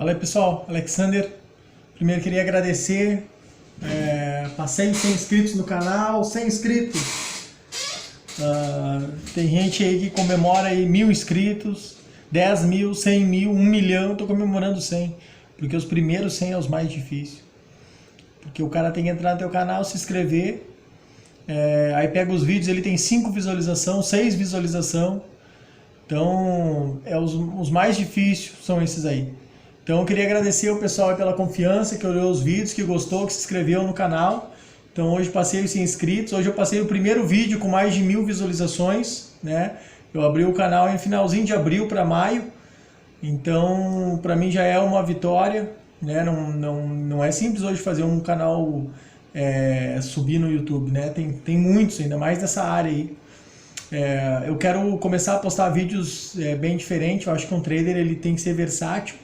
Fala aí pessoal, Alexander. Primeiro queria agradecer, passei 100 inscritos no canal, 100 inscritos. Tem gente aí que comemora aí 1000 inscritos, 10 mil, 100 mil, 1 milhão, tô comemorando 100, porque os primeiros 100 é os mais difíceis. Porque o cara tem que entrar no teu canal, se inscrever, aí pega os vídeos, ele tem 5 visualizações, 6 visualizações, então os mais difíceis são esses aí. Então eu queria agradecer o pessoal pela confiança, que olhou os vídeos, que gostou, que se inscreveu no canal. Então hoje passei os 100 inscritos, hoje eu passei o primeiro vídeo com mais de 1000 visualizações, né? Eu abri o canal em finalzinho de abril para maio, então para mim já é uma vitória, né? Não é simples hoje fazer um canal subir no YouTube, né? Tem muitos, ainda mais dessa área aí. Eu quero começar a postar vídeos bem diferentes. Eu acho que um trader ele tem que ser versátil,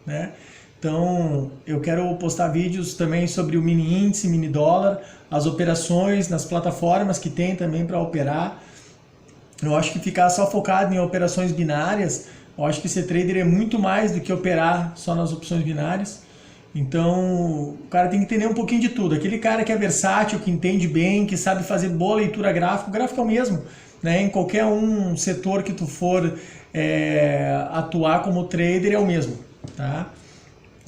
né? Então eu quero postar vídeos também sobre o mini índice, mini dólar, as operações nas plataformas que tem também para operar. Eu acho que ficar só focado em operações binárias, eu acho que ser trader é muito mais do que operar só nas opções binárias. Então o cara tem que entender um pouquinho de tudo. Aquele cara que é versátil, que entende bem, que sabe fazer boa leitura gráfica, o gráfico é o mesmo, né? Em qualquer um setor que tu for atuar como trader é o mesmo, tá?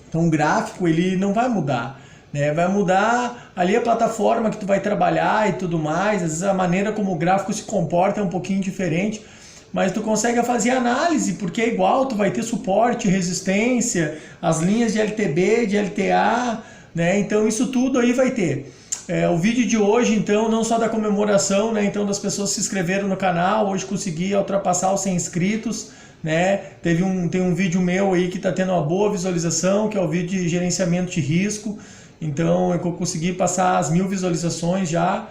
Então o gráfico ele não vai mudar, né? Vai mudar ali a plataforma que tu vai trabalhar e tudo mais, às vezes a maneira como o gráfico se comporta é um pouquinho diferente, mas tu consegue fazer análise, porque é igual, tu vai ter suporte, resistência, as linhas de LTB, de LTA, né? Então isso tudo aí vai ter. O vídeo de hoje, então, não só da comemoração, né? Então das pessoas se inscreveram no canal, hoje consegui ultrapassar os 100 inscritos, né? Tem um vídeo meu aí que está tendo uma boa visualização, que é o vídeo de gerenciamento de risco. Então eu consegui passar as 1000 visualizações já,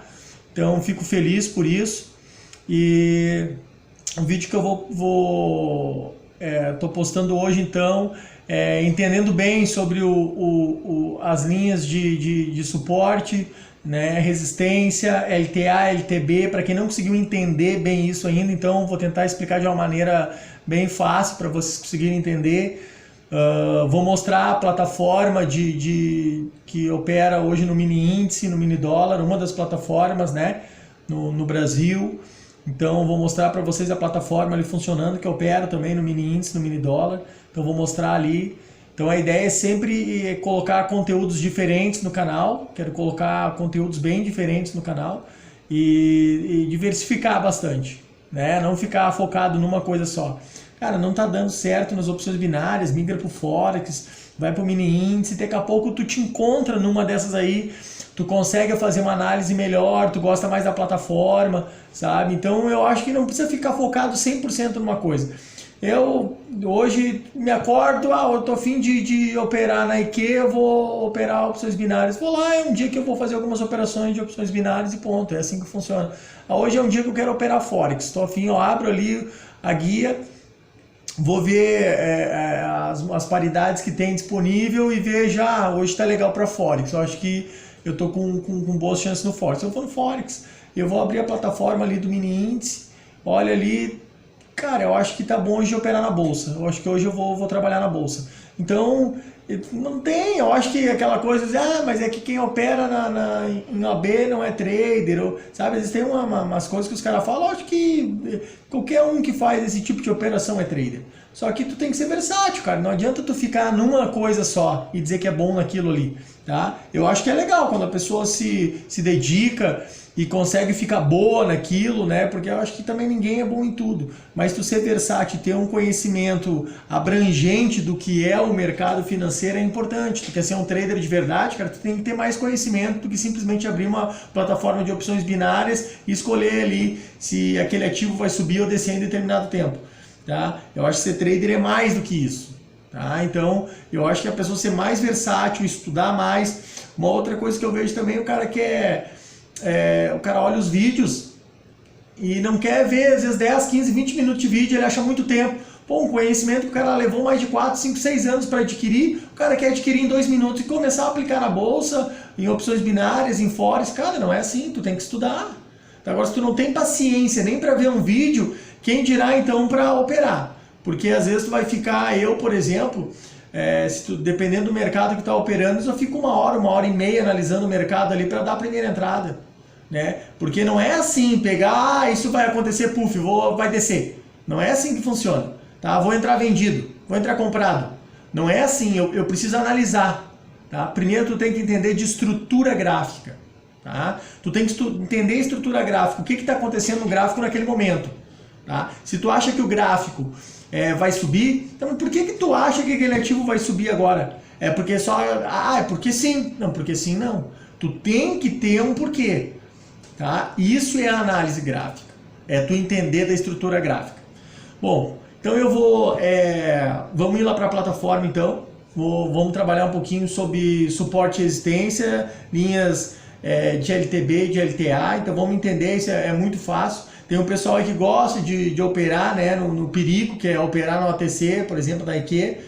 então fico feliz por isso. E o vídeo que eu tô postando hoje, então, entendendo bem sobre as linhas de suporte, né, resistência, LTA, LTB, para quem não conseguiu entender bem isso ainda, então vou tentar explicar de uma maneira bem fácil para vocês conseguirem entender. Vou mostrar a plataforma que opera hoje no mini índice, no mini dólar, uma das plataformas, né, no Brasil. Então vou mostrar para vocês a plataforma ali funcionando, que opera também no mini índice, no mini dólar. Então vou mostrar ali. Então a ideia é sempre colocar conteúdos diferentes no canal, quero colocar conteúdos bem diferentes no canal e diversificar bastante, né? Não ficar focado numa coisa só. Cara, não tá dando certo nas opções binárias, migra pro Forex, vai pro mini índice, daqui a pouco tu te encontra numa dessas aí, tu consegue fazer uma análise melhor, tu gosta mais da plataforma, sabe? Então eu acho que não precisa ficar focado 100% numa coisa. Eu hoje me acordo, eu tô a fim de operar na IQ, eu vou operar opções binárias. Vou lá, é um dia que eu vou fazer algumas operações de opções binárias e ponto, é assim que funciona. Hoje é um dia que eu quero operar Forex, estou a fim, eu abro ali a guia, vou ver as paridades que tem disponível e vejo, hoje está legal para Forex, eu acho que eu tô com boas chances no Forex. Se eu for no Forex, eu vou abrir a plataforma ali do mini índice, olha ali, cara, eu acho que tá bom hoje de operar na bolsa. Eu acho que hoje eu vou trabalhar na bolsa. Então, não tem, eu acho que aquela coisa, mas é que quem opera em AB não é trader, ou, sabe? Existem umas coisas que os caras falam, eu acho que qualquer um que faz esse tipo de operação é trader. Só que tu tem que ser versátil, cara. Não adianta tu ficar numa coisa só e dizer que é bom naquilo ali, tá? Eu acho que é legal quando a pessoa se dedica e consegue ficar boa naquilo, né? Porque eu acho que também ninguém é bom em tudo. Mas tu ser versátil, ter um conhecimento abrangente do que é o mercado financeiro é importante. Tu quer ser um trader de verdade, cara, tu tem que ter mais conhecimento do que simplesmente abrir uma plataforma de opções binárias e escolher ali se aquele ativo vai subir ou descer em determinado tempo, tá? Eu acho que ser trader é mais do que isso, tá? Então, eu acho que a pessoa ser mais versátil, estudar mais. Uma outra coisa que eu vejo também, o cara quer... o cara olha os vídeos e não quer ver, às vezes 10, 15, 20 minutos de vídeo, ele acha muito tempo. Pô, um conhecimento que o cara levou mais de 4, 5, 6 anos para adquirir, o cara quer adquirir em 2 minutos e começar a aplicar na bolsa, em opções binárias, em forex. Cara, não é assim, tu tem que estudar. Agora, se tu não tem paciência nem para ver um vídeo, quem dirá então para operar? Porque às vezes tu vai ficar, eu por exemplo, Dependendo do mercado que está operando, eu só fico uma hora e meia analisando o mercado ali para dar a primeira entrada. Né? Porque não é assim, pegar, isso vai acontecer, vai descer. Não é assim que funciona. Tá? Vou entrar vendido, vou entrar comprado. Não é assim, eu preciso analisar. Tá? Primeiro tu tem que entender de estrutura gráfica. Tá? Tu tem que entender a estrutura gráfica, o que está acontecendo no gráfico naquele momento. Tá? Se tu acha que o gráfico vai subir, então por que tu acha que aquele ativo vai subir agora? É porque é porque sim. Não, porque sim não. Tu tem que ter um porquê. Tá? Isso é a análise gráfica. É tu entender da estrutura gráfica. Bom, então vamos ir lá para a plataforma então. Vamos trabalhar um pouquinho sobre suporte e resistência, linhas de LTB e de LTA. Então vamos entender, isso é muito fácil. Tem um pessoal aí que gosta de operar, né, no perigo, que é operar no OTC, por exemplo, da IQ.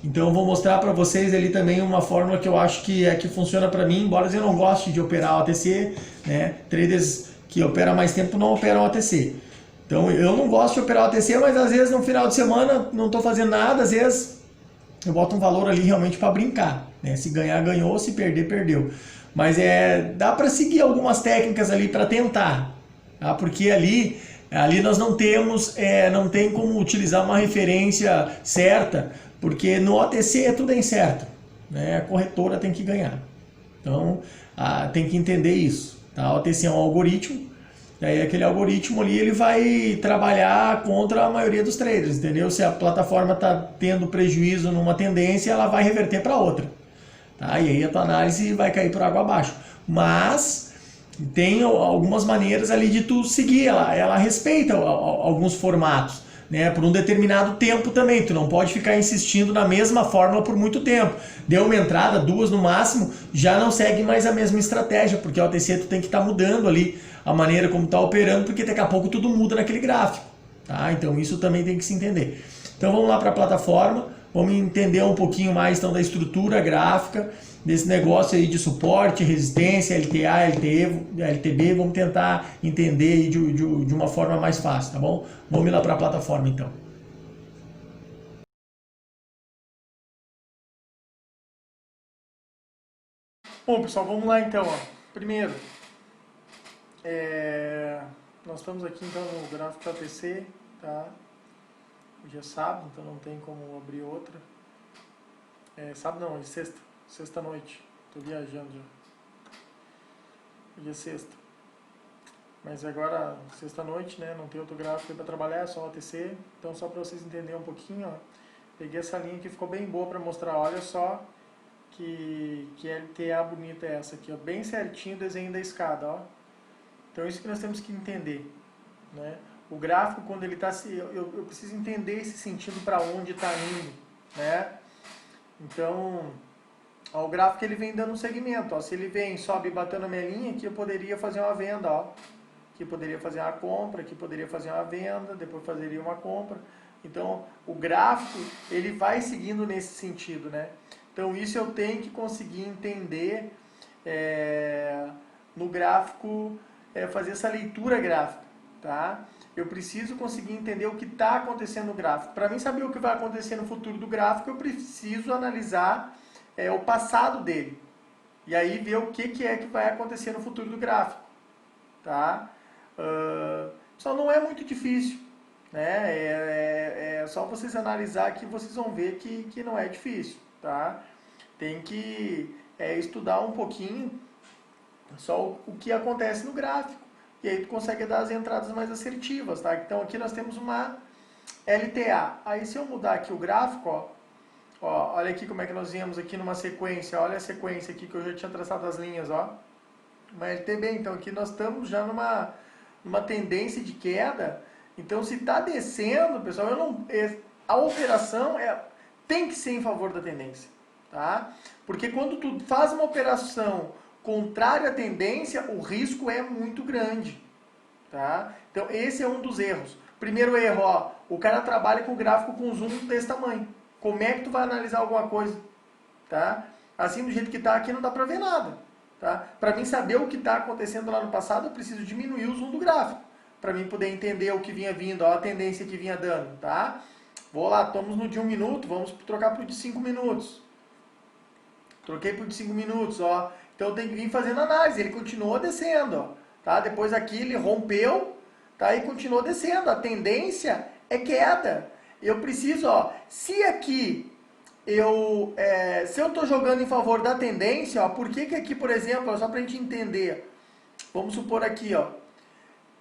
Então vou mostrar para vocês ali também uma fórmula que eu acho que funciona para mim, embora eu não goste de operar OTC, né? Traders que operam há mais tempo não operam OTC. Então eu não gosto de operar OTC, mas às vezes no final de semana não estou fazendo nada, às vezes eu boto um valor ali realmente para brincar, né? Se ganhar, ganhou, se perder, perdeu. Mas dá para seguir algumas técnicas ali para tentar, tá? Porque ali nós não tem como utilizar uma referência certa, porque no OTC tudo é incerto, né? A corretora tem que ganhar. Então tem que entender isso. Tá? O OTC é um algoritmo, e aí aquele algoritmo ali ele vai trabalhar contra a maioria dos traders, entendeu? Se a plataforma está tendo prejuízo numa tendência, ela vai reverter para outra. Tá? E aí a tua análise vai cair por água abaixo. Mas tem algumas maneiras ali de tu seguir, ela respeita alguns formatos, né? Por um determinado tempo também, tu não pode ficar insistindo na mesma fórmula por muito tempo. Deu uma entrada, duas no máximo, já não segue mais a mesma estratégia, porque o OTC tu tem que estar mudando ali a maneira como está operando, porque daqui a pouco tudo muda naquele gráfico. Tá? Então isso também tem que se entender. Então vamos lá para a plataforma, vamos entender um pouquinho mais então, da estrutura gráfica, desse negócio aí de suporte, resistência, LTA, LTB, vamos tentar entender de uma forma mais fácil, tá bom? Vamos ir lá para a plataforma então. Bom pessoal, vamos lá então. Ó. Primeiro, nós estamos aqui então no gráfico da OTC, tá? Hoje é sábado, então não tem como abrir outra. Sábado não, hoje é sexta noite. Estou viajando já. Hoje é sexta. Mas agora, sexta noite, né? Não tem outro gráfico para trabalhar, é só OTC. Então só para vocês entenderem um pouquinho, ó. Peguei essa linha que ficou bem boa para mostrar. Olha só que LTA bonita é essa aqui, ó. Bem certinho o desenho da escada, ó. Então isso que nós temos que entender, né? O gráfico, quando ele está... Eu preciso entender esse sentido para onde está indo, né? Então, ó, o gráfico ele vem dando um segmento. Ó. Se ele vem, sobe batendo a minha linha, aqui eu poderia fazer uma venda. Ó. Aqui eu poderia fazer uma compra, aqui eu poderia fazer uma venda, depois fazeria uma compra. Então, o gráfico ele vai seguindo nesse sentido, né? Então, isso eu tenho que conseguir entender no gráfico, fazer essa leitura gráfica, tá? Eu preciso conseguir entender o que está acontecendo no gráfico. Para mim saber o que vai acontecer no futuro do gráfico, eu preciso analisar o passado dele. E aí ver o que vai acontecer no futuro do gráfico. Tá? Só não é muito difícil. Né? É só vocês analisar que vocês vão ver que não é difícil. Tá? Tem que estudar um pouquinho só o que acontece no gráfico. E aí tu consegue dar as entradas mais assertivas, tá? Então aqui nós temos uma LTA. Aí se eu mudar aqui o gráfico, ó, olha aqui como é que nós viemos aqui numa sequência. Olha a sequência aqui que eu já tinha traçado as linhas, ó. Uma LTB, então aqui nós estamos já numa tendência de queda. Então se está descendo, pessoal, a operação tem que ser em favor da tendência, tá? Porque quando tu faz uma operação contrário à tendência, o risco é muito grande, tá? Então esse é um dos erros. Primeiro erro, ó, o cara trabalha com gráfico com zoom desse tamanho. Como é que tu vai analisar alguma coisa, tá? Assim do jeito que está aqui não dá para ver nada, tá? Para mim saber o que está acontecendo lá no passado, eu preciso diminuir o zoom do gráfico, para mim poder entender o que vinha vindo, ó, a tendência que vinha dando, tá? Vou lá, estamos no de 1 minuto, vamos trocar para o de 5 minutos. Troquei para o de 5 minutos, ó. Então tem que vir fazendo análise. Ele continuou descendo, ó. Tá? Depois aqui ele rompeu, tá? E continuou descendo. A tendência é queda. Eu preciso, ó, se aqui se eu estou jogando em favor da tendência, ó, por que aqui, por exemplo, ó, só para a gente entender, vamos supor aqui, ó,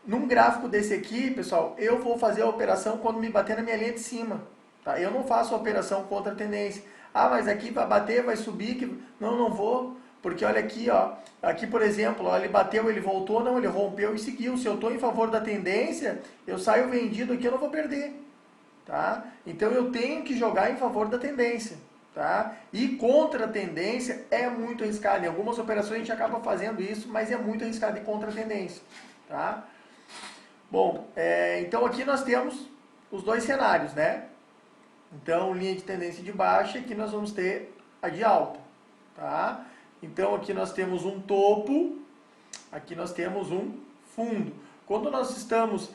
num gráfico desse aqui, pessoal, eu vou fazer a operação quando me bater na minha linha de cima, tá? Eu não faço a operação contra a tendência. Ah, mas aqui vai bater, vai subir, não, não vou, porque olha aqui, ó, aqui por exemplo, ó, ele bateu, ele voltou, não, ele rompeu e seguiu. Se eu estou em favor da tendência, eu saio vendido aqui, eu não vou perder. Tá? Então eu tenho que jogar em favor da tendência. Tá? E contra a tendência é muito arriscado. Em algumas operações a gente acaba fazendo isso, mas é muito arriscado ir contra a tendência. Tá? Bom, então aqui nós temos os dois cenários, né? Então, linha de tendência de baixa, aqui nós vamos ter a de alta. Tá? Então aqui nós temos um topo, aqui nós temos um fundo. Quando nós estamos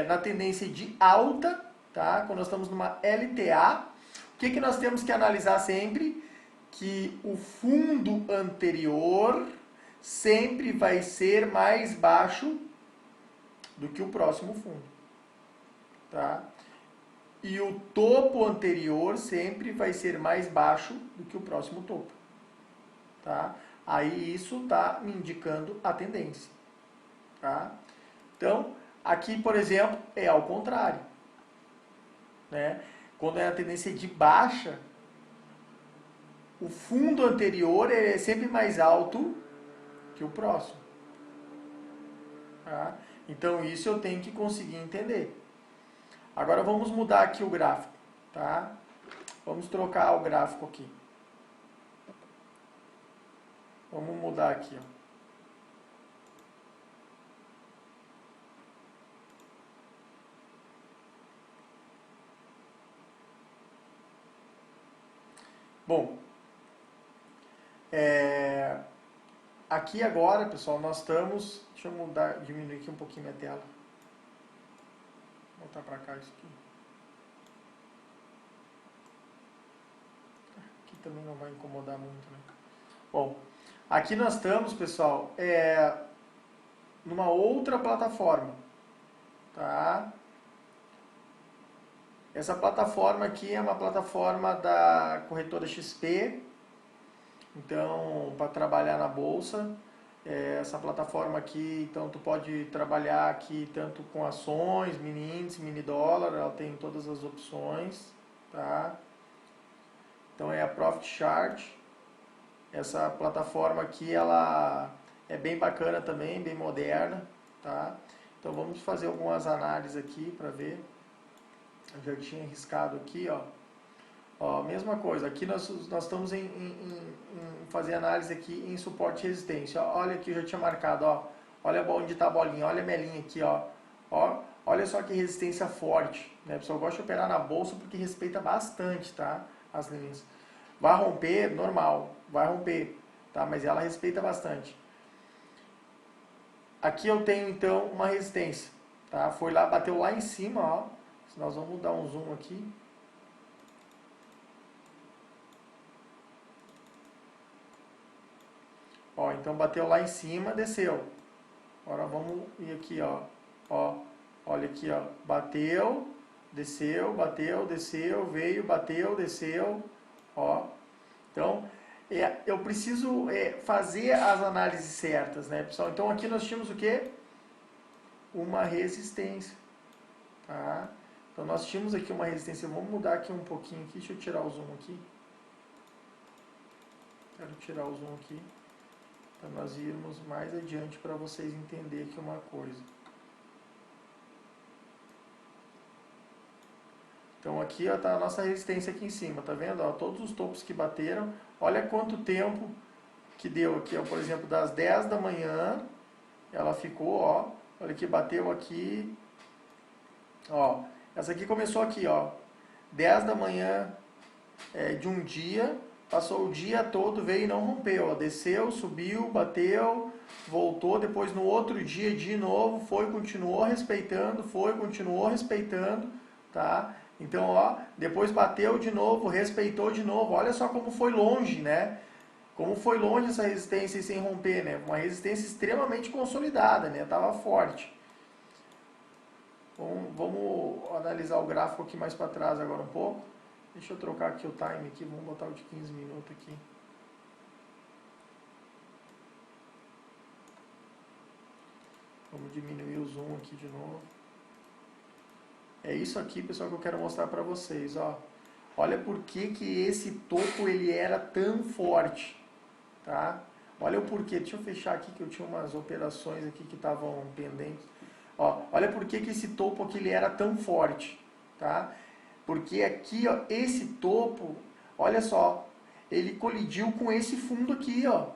na tendência de alta, tá? Quando nós estamos numa LTA, o que nós temos que analisar sempre? Que o fundo anterior sempre vai ser mais baixo do que o próximo fundo. Tá? E o topo anterior sempre vai ser mais baixo do que o próximo topo. Tá? Aí isso está me indicando a tendência. Tá? Então, aqui, por exemplo, é ao contrário. Né? Quando é a tendência de baixa, o fundo anterior é sempre mais alto que o próximo. Tá? Então isso eu tenho que conseguir entender. Agora vamos mudar aqui o gráfico. Tá? Vamos trocar o gráfico aqui. Vamos mudar aqui. Ó. Bom, aqui agora, pessoal, nós estamos... Deixa eu mudar, diminuir aqui um pouquinho minha tela. Vou voltar para cá isso aqui. Aqui também não vai incomodar muito, né? Bom, aqui nós estamos, pessoal, numa outra plataforma. Tá? Essa plataforma aqui é uma plataforma da corretora XP, então para trabalhar na bolsa, essa plataforma aqui, então tu pode trabalhar aqui tanto com ações, mini índice, mini dólar, ela tem todas as opções, tá? Então é a Profit Chart, essa plataforma aqui ela é bem bacana também, bem moderna, tá? Então vamos fazer algumas análises aqui para ver. Eu já tinha riscado aqui, ó. Ó, mesma coisa, aqui nós estamos em fazer análise aqui em suporte e resistência. Ó, olha aqui, eu já tinha marcado, ó. Olha onde está a bolinha, olha a minha linha aqui, ó. Ó, olha só que resistência forte, né? O pessoal gosta de operar na bolsa porque respeita bastante, tá? As linhas. Vai romper, normal, vai romper, tá? Mas ela respeita bastante. Aqui eu tenho então uma resistência, tá? Foi lá, bateu lá em cima, ó. Nós vamos dar um zoom aqui. Ó, então bateu lá em cima, desceu. Agora vamos ir aqui, ó. Ó, olha aqui, ó. Bateu, desceu, veio, bateu, desceu. Ó. Então, eu preciso fazer as análises certas, né, pessoal? Então aqui nós tínhamos o quê? Uma resistência. Tá? Então nós tínhamos aqui uma resistência, vamos mudar aqui um pouquinho aqui, deixa eu tirar o zoom aqui. Quero tirar o zoom aqui, para nós irmos mais adiante para vocês entenderem aqui uma coisa. Então aqui está a nossa resistência aqui em cima, tá vendo? Ó, todos os topos que bateram, olha quanto tempo que deu aqui, ó, por exemplo, das 10 da manhã, ela ficou, ó, olha que bateu aqui, ó. Essa aqui começou aqui, ó, 10 da manhã de um dia, passou o dia todo, veio e não rompeu, ó, desceu, subiu, bateu, voltou, depois no outro dia de novo, continuou respeitando, tá? Então, ó, depois bateu de novo, respeitou de novo. Olha só como foi longe, né? Como foi longe essa resistência sem romper, né? Uma resistência extremamente consolidada, né? Tava forte. Vamos analisar o gráfico aqui mais para trás agora um pouco. Deixa eu trocar aqui o time aqui, vamos botar o de 15 minutos aqui. Vamos diminuir o zoom aqui de novo. É isso aqui, pessoal, que eu quero mostrar para vocês, ó. Olha por que esse topo ele era tão forte, tá? Olha o porquê. Deixa eu fechar aqui que eu tinha umas operações aqui que estavam pendentes. Ó, olha por que esse topo aqui ele era tão forte, tá? Porque aqui, ó, esse topo, olha só, ele colidiu com esse fundo aqui, ó,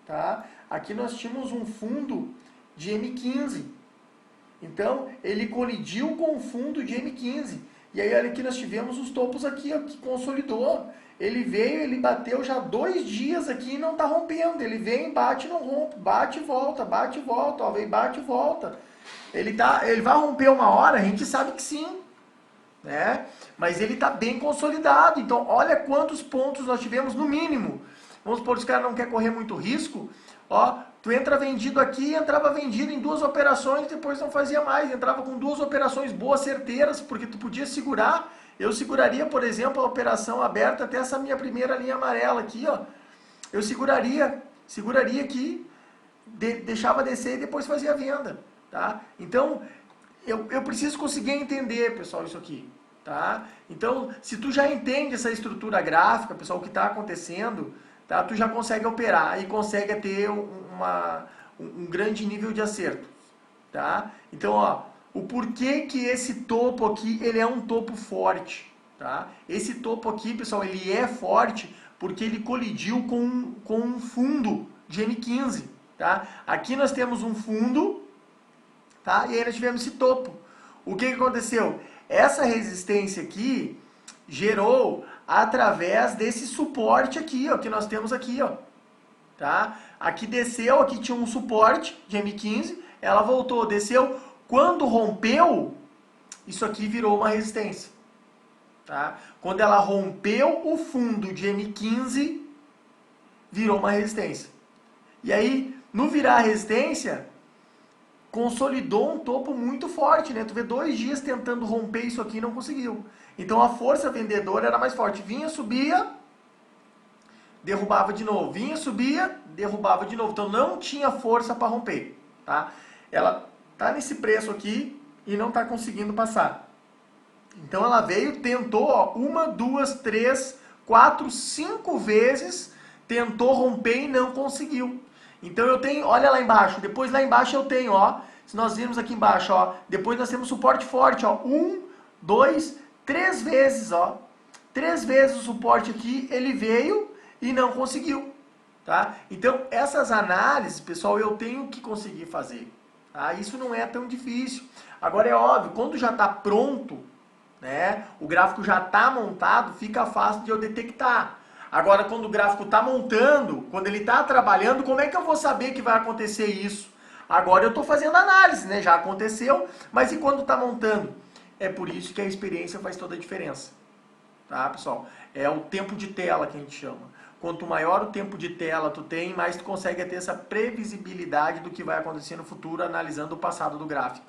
tá? Aqui nós tínhamos um fundo de M15. Então, ele colidiu com o fundo de M15. E aí, olha aqui, nós tivemos os topos aqui, ó, que consolidou. Ele veio, ele bateu já 2 dias aqui e não está rompendo. Ele vem, bate e não rompe, bate e volta, ó, vem, bate e volta. Ele vai romper uma hora? A gente sabe que sim, né? Mas ele está bem consolidado. Então, olha quantos pontos nós tivemos no mínimo. Vamos supor que os caras não querem correr muito risco. Ó, tu entra vendido aqui, entrava vendido em 2 operações, depois não fazia mais. Entrava com 2 operações boas, certeiras, porque tu podia segurar. Eu seguraria, por exemplo, a operação aberta até essa minha primeira linha amarela aqui, ó. Eu seguraria aqui, deixava descer e depois fazia a venda, tá? Então, eu preciso conseguir entender, pessoal, isso aqui, tá? Então, se tu já entende essa estrutura gráfica, pessoal, o que está acontecendo, tá? Tu já consegue operar e consegue ter um grande nível de acerto, tá? Então, ó, o porquê que esse topo aqui, ele é um topo forte, tá? Esse topo aqui, pessoal, ele é forte porque ele colidiu com um fundo de M15, tá? Aqui nós temos um fundo, tá? E aí nós tivemos esse topo. O que aconteceu? Essa resistência aqui gerou através desse suporte aqui, ó, que nós temos aqui, ó, tá? Aqui desceu, aqui tinha um suporte de M15, ela voltou, desceu. Quando rompeu, isso aqui virou uma resistência, tá? Quando ela rompeu o fundo de M15, virou uma resistência. E aí, no virar resistência, consolidou um topo muito forte, né? Tu vê 2 dias tentando romper isso aqui e não conseguiu. Então a força vendedora era mais forte. Vinha, subia, derrubava de novo. Vinha, subia, derrubava de novo. Então não tinha força para romper, tá? Ela tá nesse preço aqui e não tá conseguindo passar. Então ela veio, tentou, ó, 1, 2, 3, 4, 5 vezes, tentou romper e não conseguiu. Então eu tenho, olha lá embaixo, depois lá embaixo eu tenho, ó, se nós virmos aqui embaixo, ó, depois nós temos suporte forte, ó, 1, 2, 3 vezes, ó, 3 vezes o suporte aqui, ele veio e não conseguiu, tá? Então essas análises, pessoal, eu tenho que conseguir fazer, tá? Isso não é tão difícil. Agora é óbvio, quando já está pronto, né, o gráfico já está montado, fica fácil de eu detectar. Agora, quando o gráfico está montando, quando ele está trabalhando, como é que eu vou saber que vai acontecer isso? Agora eu estou fazendo análise, né? Já aconteceu, mas e quando está montando? É por isso que a experiência faz toda a diferença. Tá, pessoal? É o tempo de tela que a gente chama. Quanto maior o tempo de tela tu tem, mais tu consegue ter essa previsibilidade do que vai acontecer no futuro, analisando o passado do gráfico.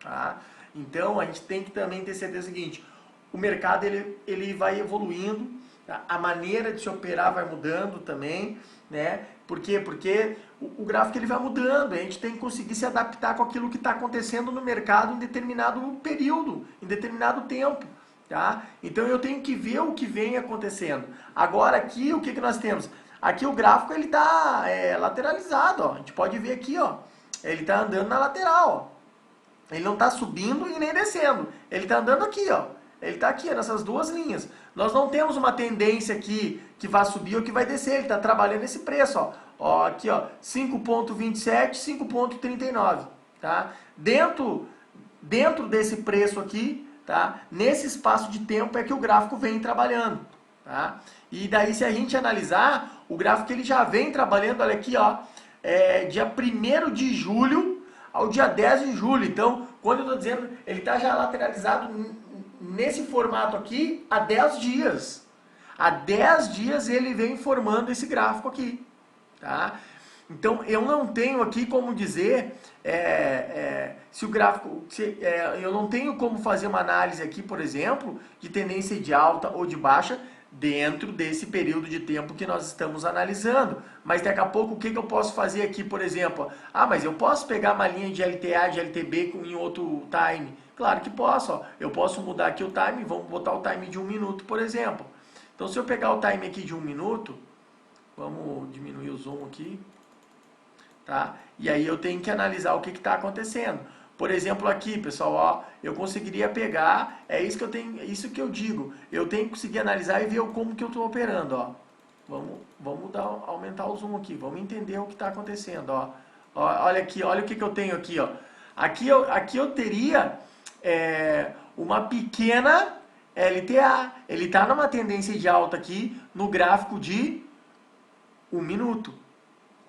Tá? Então, a gente tem que também ter certeza do seguinte, o mercado ele vai evoluindo, a maneira de se operar vai mudando também, né? Por quê? Porque o gráfico ele vai mudando, a gente tem que conseguir se adaptar com aquilo que está acontecendo no mercado em determinado período, em determinado tempo, tá? Então eu tenho que ver o que vem acontecendo. Agora aqui, o que nós temos? Aqui o gráfico ele está lateralizado, ó. A gente pode ver aqui, ó, ele está andando na lateral, ó. Ele não está subindo e nem descendo, ele está andando aqui, ó. Ele está aqui, nessas 2 linhas. Nós não temos uma tendência aqui que vai subir ou que vai descer. Ele está trabalhando esse preço, ó. Ó, aqui, ó, 5,27, 5,39, tá? Dentro desse preço aqui, tá? Nesse espaço de tempo é que o gráfico vem trabalhando, tá? E daí, se a gente analisar, o gráfico ele já vem trabalhando, olha aqui, ó, dia 1º de julho ao dia 10 de julho. Então, quando eu estou dizendo, ele está já lateralizado nesse formato aqui há 10 dias. Há 10 dias ele vem formando esse gráfico aqui. Tá? Então eu não tenho aqui como dizer se o gráfico, eu não tenho como fazer uma análise aqui, por exemplo, de tendência de alta ou de baixa dentro desse período de tempo que nós estamos analisando. Mas daqui a pouco o que eu posso fazer aqui, por exemplo? Ah, mas eu posso pegar uma linha de LTA, de LTB em outro time? Claro que posso. Ó. Eu posso mudar aqui o time, vamos botar o time de 1 minuto, por exemplo. Então se eu pegar o time aqui de 1 minuto, vamos diminuir o zoom aqui. Tá? E aí eu tenho que analisar o que está acontecendo. Por exemplo, aqui, pessoal, ó, eu conseguiria pegar, é isso que eu tenho, isso que eu digo. Eu tenho que conseguir analisar e ver como que eu estou operando, ó. Vamos aumentar o zoom aqui, vamos entender o que está acontecendo, ó. Olha aqui, olha o que eu tenho aqui, ó. Aqui eu teria uma pequena LTA. Ele está numa tendência de alta aqui no gráfico de 1 minuto.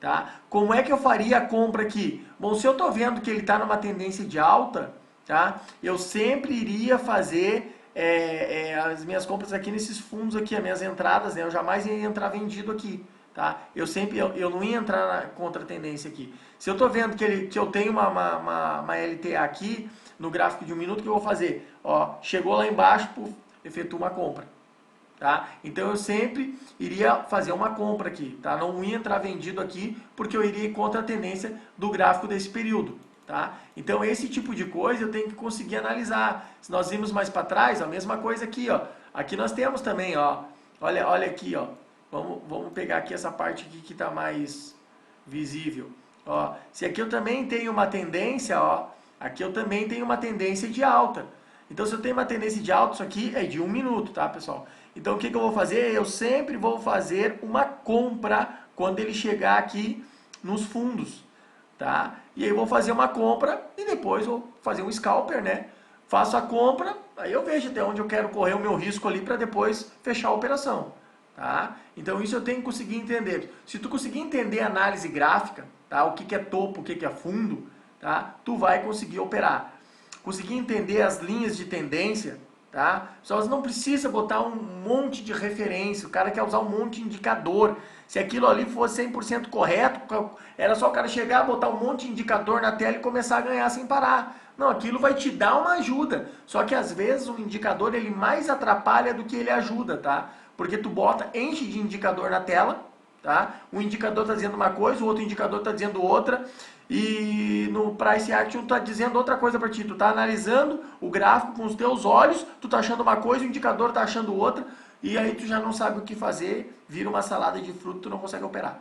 Tá? Como é que eu faria a compra aqui? Bom, se eu estou vendo que ele está numa tendência de alta, tá? Eu sempre iria fazer as minhas compras aqui nesses fundos aqui, as minhas entradas, né? Eu jamais ia entrar vendido aqui. Tá? Eu não ia entrar na contra-tendência aqui. Se eu estou vendo que eu tenho uma LTA aqui, no gráfico de 1 minuto, o que eu vou fazer? Ó, chegou lá embaixo, efetuo uma compra. Tá? Então eu sempre iria fazer uma compra aqui, tá? Não ia entrar vendido aqui, porque eu iria contra a tendência do gráfico desse período. Tá? Então esse tipo de coisa eu tenho que conseguir analisar. Se nós vimos mais para trás, a mesma coisa aqui, ó. Aqui nós temos também, ó. Olha aqui, ó. Vamos pegar aqui essa parte aqui que está mais visível. Ó, se aqui eu também tenho uma tendência, ó, aqui eu também tenho uma tendência de alta. Então se eu tenho uma tendência de alta, isso aqui é de 1 minuto, tá, pessoal? Então o que eu vou fazer? Eu sempre vou fazer uma compra quando ele chegar aqui nos fundos, tá? E aí eu vou fazer uma compra e depois vou fazer um scalper, né? Faço a compra, aí eu vejo até onde eu quero correr o meu risco ali para depois fechar a operação, tá? Então isso eu tenho que conseguir entender. Se tu conseguir entender a análise gráfica, tá? O que é topo, o que é fundo, tá? Tu vai conseguir operar. Conseguir entender as linhas de tendência, tá? Só você não precisa botar um monte de referência, o cara quer usar um monte de indicador. Se aquilo ali fosse 100% correto, era só o cara chegar, botar um monte de indicador na tela e começar a ganhar sem parar. Não, aquilo vai te dar uma ajuda. Só que às vezes o indicador ele mais atrapalha do que ele ajuda, tá? Porque tu enche de indicador na tela, tá? Um indicador está dizendo uma coisa, o outro indicador está dizendo outra. E no Price Action tu está dizendo outra coisa para ti. Tu está analisando o gráfico com os teus olhos, tu está achando uma coisa, o indicador está achando outra. E aí tu já não sabe o que fazer, vira uma salada de fruta, tu não consegue operar.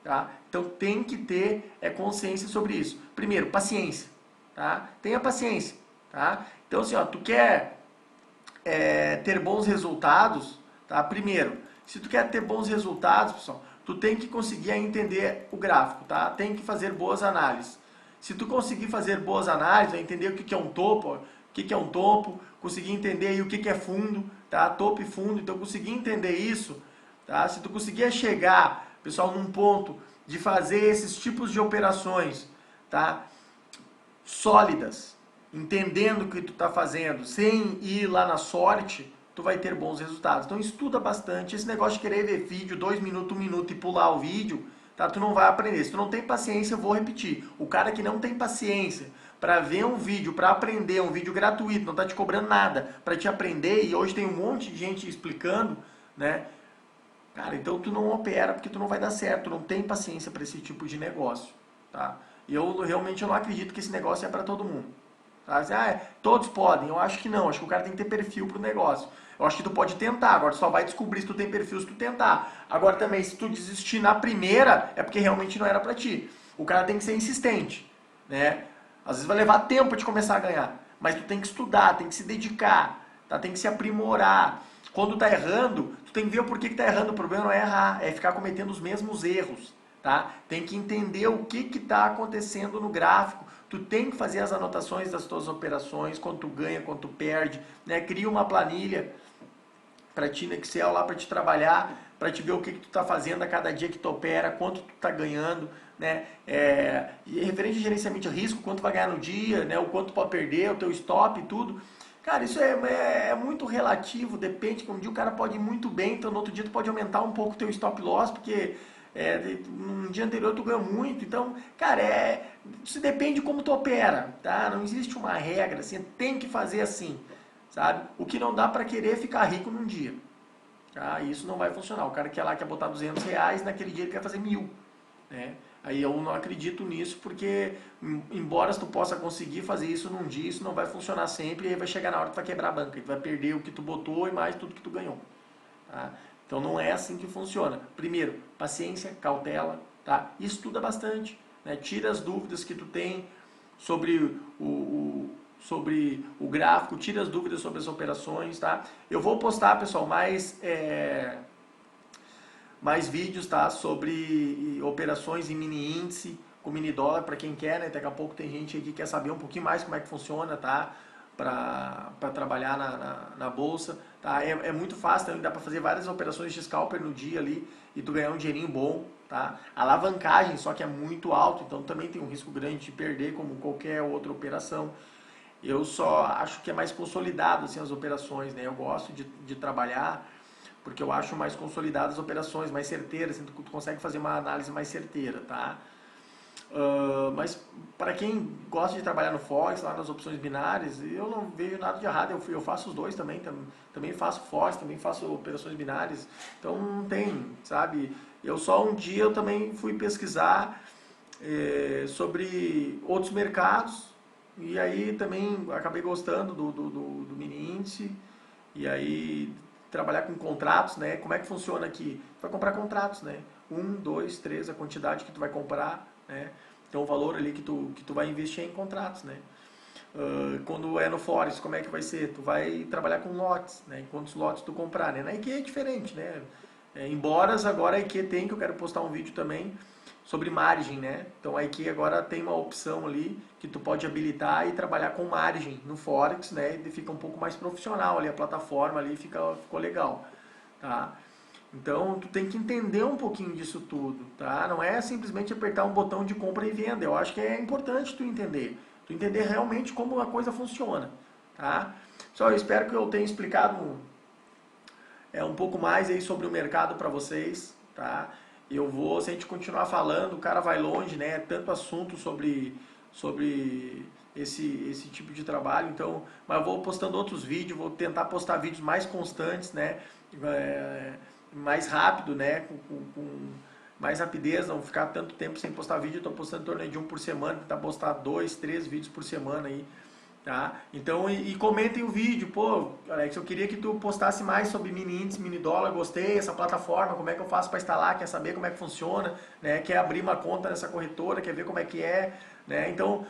Tá? Então tem que ter consciência sobre isso. Primeiro, paciência. Tá? Tenha paciência. Tá? Então assim, ó, tu quer ter bons resultados, tá? Primeiro, se tu quer ter bons resultados, pessoal, tu tem que conseguir entender o gráfico, tá? Tem que fazer boas análises. Se tu conseguir fazer boas análises, entender o que é um topo, conseguir entender aí o que é fundo, tá? Topo e fundo, então conseguir entender isso, tá? Se tu conseguir chegar, pessoal, num ponto de fazer esses tipos de operações, tá? Sólidas, entendendo o que tu tá fazendo, sem ir lá na sorte, tu vai ter bons resultados. Então estuda bastante. Esse negócio de querer ver vídeo 2 minutos, 1 minuto e pular o vídeo, tá? Tu não vai aprender. Se tu não tem paciência, eu vou repetir. O cara que não tem paciência para ver um vídeo, para aprender, um vídeo gratuito, não tá te cobrando nada, para te aprender, e hoje tem um monte de gente explicando, né? Cara, então tu não opera porque tu não vai dar certo, tu não tem paciência para esse tipo de negócio, tá? E eu realmente não acredito que esse negócio é para todo mundo. Tá? Todos podem, eu acho que não, acho que o cara tem que ter perfil pro negócio. Eu acho que tu pode tentar, agora tu só vai descobrir se tu tem perfil se tu tentar. Agora também, se tu desistir na primeira, é porque realmente não era pra ti. O cara tem que ser insistente, né? Às vezes vai levar tempo de começar a ganhar, mas tu tem que estudar, tem que se dedicar, tá? Tem que se aprimorar. Quando tá errando, tu tem que ver o porquê que tá errando. O problema não é errar, é ficar cometendo os mesmos erros, tá? Tem que entender o que tá acontecendo no gráfico. Tu tem que fazer as anotações das tuas operações, quanto tu ganha, quanto tu perde, né? Cria uma planilha para ti no Excel lá para te trabalhar, para te ver o que tu tá fazendo a cada dia que tu opera, quanto tu tá ganhando, né? E referente a gerenciamento de risco, quanto vai ganhar no dia, né? O quanto tu pode perder, o teu stop e tudo. Cara, isso é muito relativo, depende, que um dia o cara pode ir muito bem, então no outro dia tu pode aumentar um pouco o teu stop loss, porque no dia anterior tu ganhou muito, então, cara, isso depende de como tu opera, tá? Não existe uma regra, assim, tem que fazer assim, sabe? O que não dá pra querer é ficar rico num dia, tá? Isso não vai funcionar, o cara quer botar R$ 200, naquele dia ele quer fazer 1.000, né? Aí eu não acredito nisso porque, embora tu possa conseguir fazer isso num dia, isso não vai funcionar sempre e aí vai chegar na hora que tu vai quebrar a banca, e tu vai perder o que tu botou e mais tudo que tu ganhou. Tá? Então não é assim que funciona. Primeiro, paciência, cautela, tá? Estuda bastante, né? Tira as dúvidas que tu tem sobre sobre o gráfico, tira as dúvidas sobre as operações, tá? Eu vou postar, pessoal, mais vídeos, tá, sobre operações em mini índice, com mini dólar, para quem quer, né? Daqui a pouco tem gente aí que quer saber um pouquinho mais como é que funciona, tá? Para trabalhar na bolsa, tá? É muito fácil, também dá para fazer várias operações de scalper no dia ali e tu ganhar um dinheirinho bom, tá? A alavancagem só que é muito alto, então também tem um risco grande de perder, como qualquer outra operação. Eu só acho que é mais consolidado assim, as operações, né? Eu gosto de trabalhar porque eu acho mais consolidadas as operações, mais certeiras, assim, tu consegue fazer uma análise mais certeira, tá? Mas para quem gosta de trabalhar no Forex, lá nas opções binárias, eu não vejo nada de errado, eu faço os dois também, também faço Forex, também faço operações binárias, então não tem, sabe? Eu só um dia eu também fui pesquisar sobre outros mercados, e aí também acabei gostando do mini índice, e aí trabalhar com contratos, né? Como é que funciona aqui? Tu vai comprar contratos, né? 1, 2, 3, a quantidade que tu vai comprar, né? Então o valor ali que tu vai investir é em contratos, né? Quando é no Forex, como é que vai ser? Tu vai trabalhar com lotes, né? Em quantos lotes tu comprar, né? Na IKEA é diferente, né? Embora agora a IKEA tem, que eu quero postar um vídeo também sobre margem, né? Então a IKEA agora tem uma opção ali que tu pode habilitar e trabalhar com margem no Forex, né? E fica um pouco mais profissional ali, a plataforma ali ficou legal, tá? Então tu tem que entender um pouquinho disso tudo, tá? Não é simplesmente apertar um botão de compra e venda. Eu acho que é importante tu entender realmente como a coisa funciona, tá? Só eu espero que eu tenha explicado um pouco mais aí sobre o mercado para vocês, tá? Eu vou, se a gente continuar falando, o cara vai longe, né? Tanto assunto sobre esse tipo de trabalho, então, mas eu vou postando outros vídeos, vou tentar postar vídeos mais constantes, né? Mais rápido, né? Com mais rapidez, não ficar tanto tempo sem postar vídeo. Estou postando em torno de um por semana, tentar postar 2, 3 vídeos por semana aí. Tá? Então, comentem o vídeo, pô, Alex, eu queria que tu postasse mais sobre mini índice, mini dólar, gostei, essa plataforma, como é que eu faço para instalar, quer saber como é que funciona, né? Quer abrir uma conta nessa corretora, quer ver como é que é, né? Então,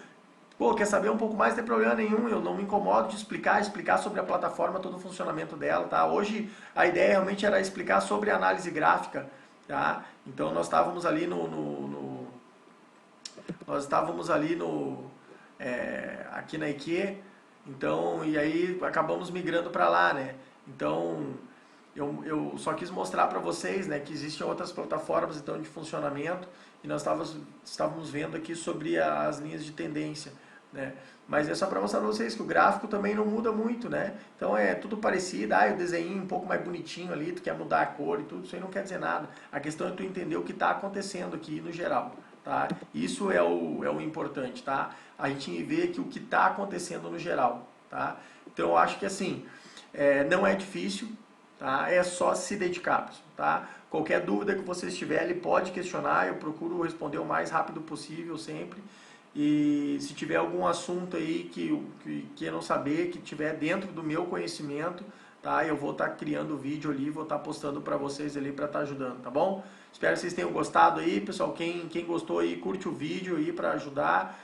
pô, quer saber um pouco mais, não tem problema nenhum, eu não me incomodo de explicar sobre a plataforma, todo o funcionamento dela, tá? Hoje a ideia realmente era explicar sobre a análise gráfica, tá? Então nós estávamos ali nós estávamos ali aqui na IKEA, então, e aí acabamos migrando para lá, né? Então, eu só quis mostrar para vocês, né, que existem outras plataformas então de funcionamento e nós estávamos vendo aqui sobre as linhas de tendência, né? Mas é só para mostrar para vocês que o gráfico também não muda muito, né? Então é tudo parecido, o desenho um pouco mais bonitinho ali, tu quer mudar a cor e tudo, isso aí não quer dizer nada. A questão é tu entender o que está acontecendo aqui no geral, tá? Isso é o importante, tá? A gente vê que o que está acontecendo no geral, tá? Então eu acho que assim, não é difícil, tá? É só se dedicar, tá? Qualquer dúvida que vocês tiverem, pode questionar, eu procuro responder o mais rápido possível sempre. E se tiver algum assunto aí que eu não saber, que tiver dentro do meu conhecimento, tá? Eu vou estar criando o vídeo ali, vou estar postando para vocês ali para estar ajudando, tá bom? Espero que vocês tenham gostado aí, pessoal. Quem gostou aí, curte o vídeo aí para ajudar.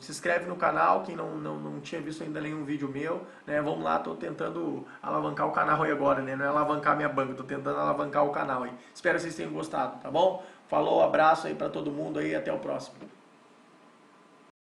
Se inscreve no canal, quem não tinha visto ainda nenhum vídeo meu, né? Vamos lá, tô tentando alavancar o canal aí agora, né? Não é alavancar minha banca, tô tentando alavancar o canal aí. Espero que vocês tenham gostado, tá bom? Falou, abraço aí para todo mundo aí, até o próximo.